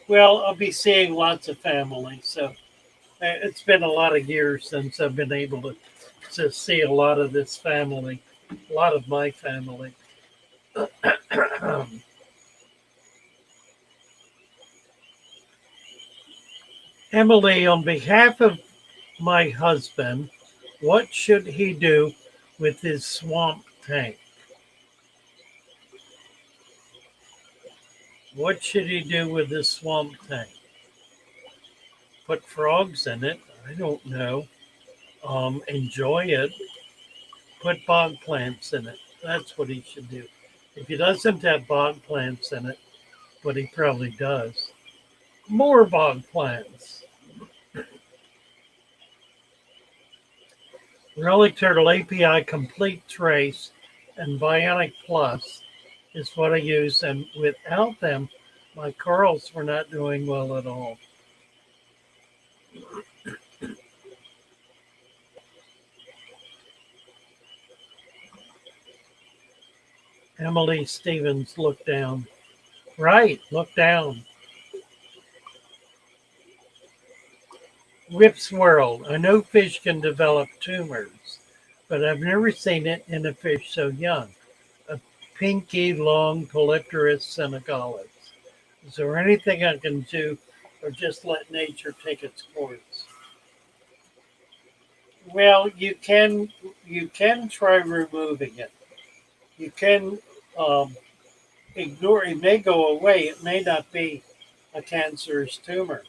Well, I'll be seeing lots of family, so it's been a lot of years since I've been able to see a lot of this family, a lot of my family. Emily, on behalf of my husband, what should he do with his swamp tank? What should he do with his swamp tank? Put frogs in it? I don't know. Enjoy it. Put bog plants in it. That's what he should do. If he doesn't have bog plants in it, but he probably does, more bog plants. Relic Turtle API Complete Trace and Bionic Plus is what I use, and without them, my corals were not doing well at all. Emily Stevens, look down. Right, look down. Whip swirl. I know fish can develop tumors, but I've never seen it in a fish so young. A pinky long Polypterus senegalis. Is there anything I can do or just let nature take its course? Well, you can try removing it. You can ignore it. May go away. It may not be a cancerous tumor.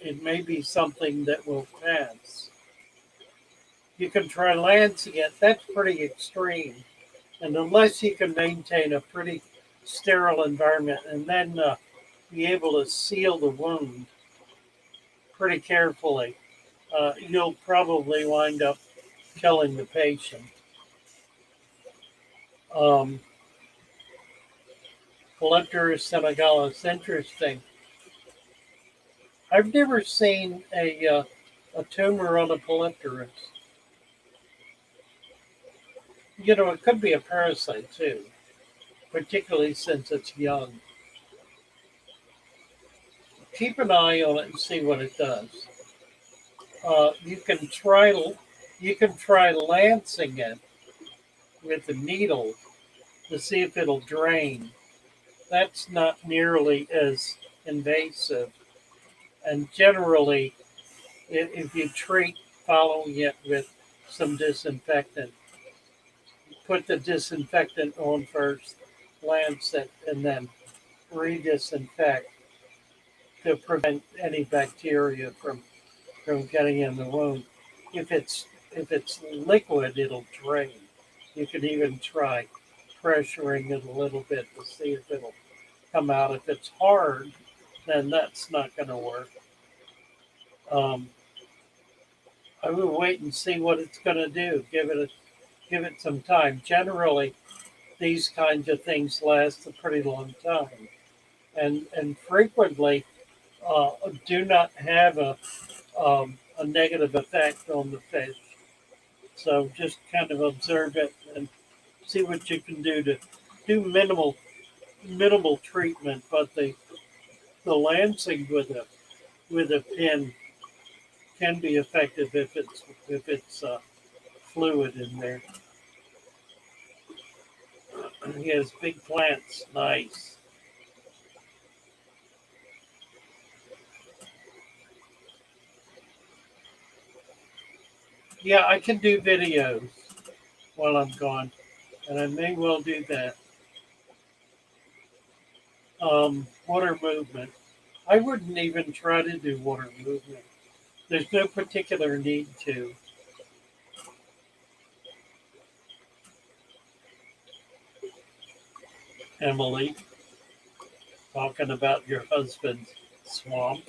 It may be something that will pass. You can try lancing it. That's pretty extreme. And unless you can maintain a pretty sterile environment and then be able to seal the wound pretty carefully, you'll probably wind up killing the patient. Um, Polypterus senegalis, interesting. I've never seen a tumor on a Polypterus. You know, it could be a parasite too, particularly since it's young. Keep an eye on it and see what it does. Uh, you can try you can try lancing it with a needle to see if it'll drain. That's not nearly as invasive, and generally, if you treat following it with some disinfectant, put the disinfectant on first, lance it, and then re-disinfect to prevent any bacteria from getting in the wound. If it's liquid, it'll drain. You can even try pressuring it a little bit to see if it'll come out. If it's hard, then that's not going to work. Um, I will wait and see what it's going to do. Give it some time. Generally, these kinds of things last a pretty long time, and frequently do not have a negative effect on the fish. So just kind of observe it and see what you can do to do minimal treatment. But the lancing with a pin can be effective if it's fluid in there. He has big plants. Nice. Yeah, I can do videos while I'm gone, and I may well do that. Water movement. I wouldn't even try to do water movement. There's no particular need to. Emily, talking about your husband's swamp.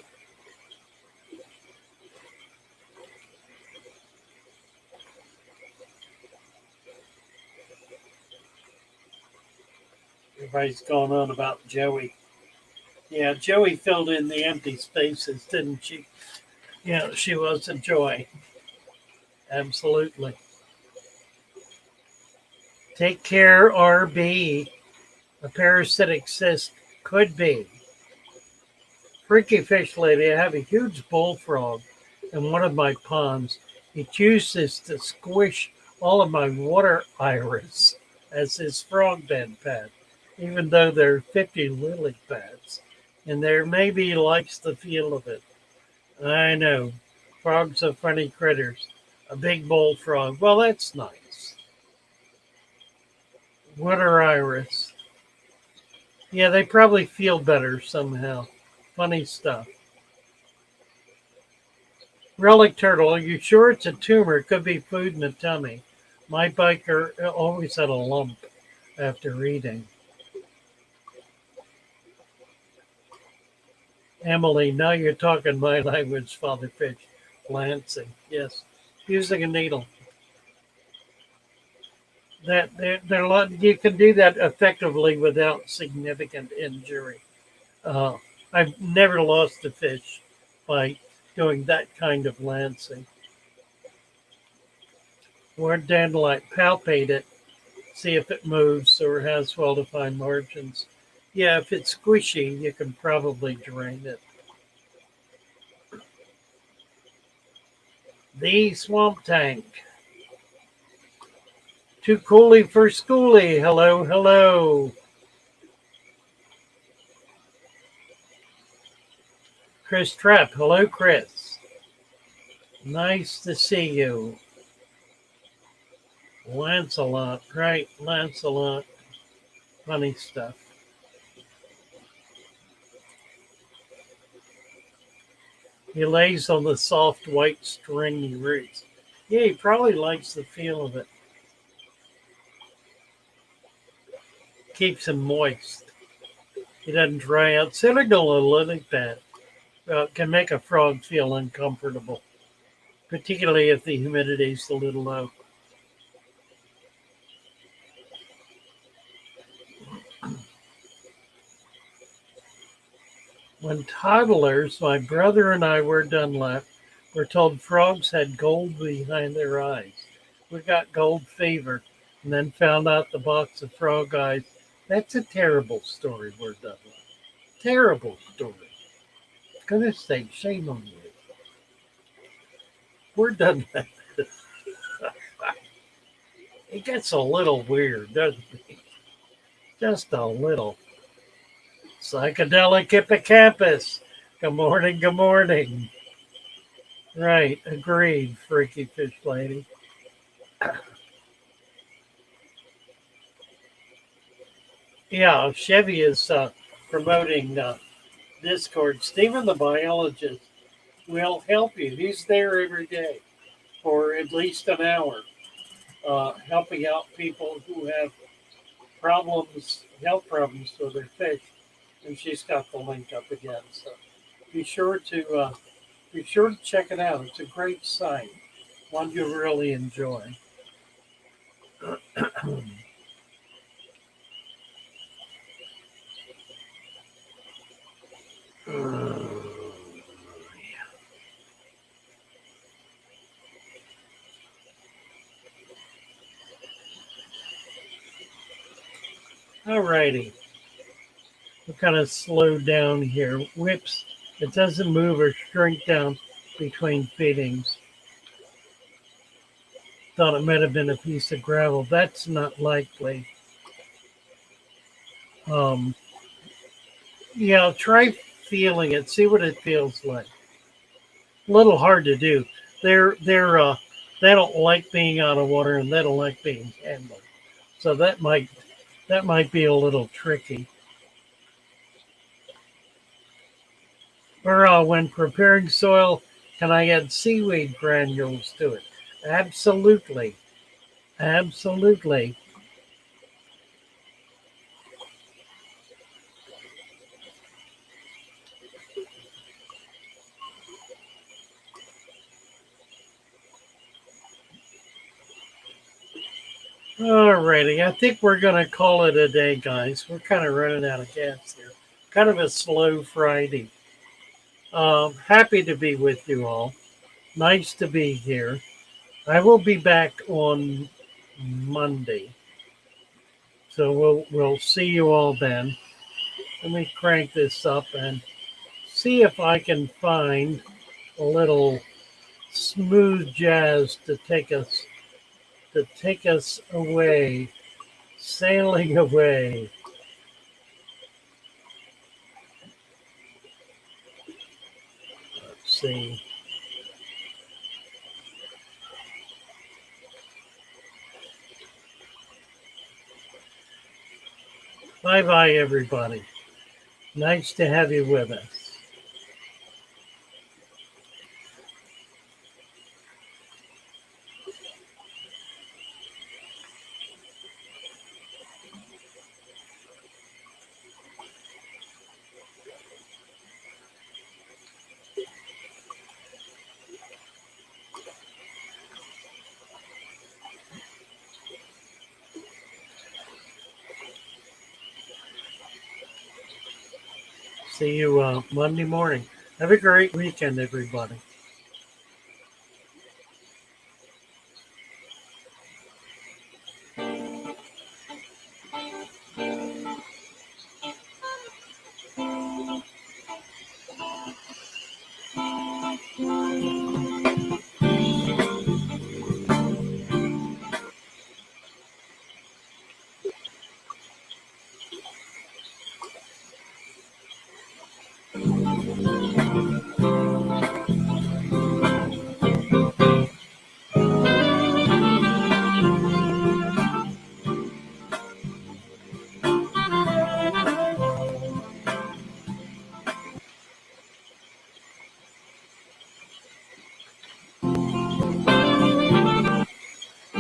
Everybody's going on about Joey. Yeah, Joey filled in the empty spaces, didn't she? Yeah, she was a joy. Absolutely. Take care, RB. A parasitic cyst could be. Freaky fish lady, I have a huge bullfrog in one of my ponds. He chooses to squish all of my water iris as his frog bed pet, even though there are 50 lily pads. And there maybe he likes the feel of it. I know. Frogs are funny critters. A big bullfrog. Well, that's nice. Water iris. Yeah, they probably feel better somehow. Funny stuff. Relic turtle, are you sure it's a tumor? It could be food in the tummy. My biker always had a lump after eating. Emily, now you're talking my language, Father Fish. Lancing, yes. Using a needle. That there are a lot, you can do that effectively without significant injury. Uh, I've never lost a fish by doing that kind of lancing. Or dandelion, palpate it, see if it moves or has well-defined margins. Yeah, if it's squishy, you can probably drain it. The swamp tank. Too cooly for schooly. Hello, hello. Chris Trapp. Hello, Chris. Nice to see you. Lancelot. Right, Lancelot. Funny stuff. He lays on the soft white stringy roots. Yeah, he probably likes the feel of it. Keeps him moist. He doesn't dry out. Senegal like that can make a frog feel uncomfortable, particularly if the humidity is a little low. When toddlers, my brother and I were Dunlap, were told frogs had gold behind their eyes. We got gold fever and then found out the box of frog eyes. That's a terrible story, we're Dunlap. Terrible story. Goodness sake, shame on you. We're Dunlap. It gets a little weird, doesn't it? Just a little. Psychedelic hippocampus. Good morning, good morning. Right, agreed, freaky fish lady. Yeah, Chevy is promoting Discord. Stephen, the biologist, will help you. He's there every day for at least an hour, helping out people who have problems, health problems with their fish. And she's got the link up again. So be sure to check it out. It's a great site, one you'll really enjoy. Alrighty. We're kind of slowed down here. Whips. It doesn't move or shrink down between feedings. Thought it might have been a piece of gravel. That's not likely. Um, yeah, try feeling it. See what it feels like. A little hard to do. They don't like being out of water and they don't like being handled. So that might be a little tricky. Or when preparing soil, can I add seaweed granules to it? Absolutely. Absolutely. Alrighty. I think we're going to call it a day, guys. We're kind of running out of gas here. Kind of a slow Friday. Happy to be with you all. Nice to be here. I will be back on Monday. So we'll see you all then. Let me crank this up and see if I can find a little smooth jazz to take us away, sailing away. Let's see. Bye bye, everybody. Nice to have you with us. See you Monday morning. Have a great weekend, everybody.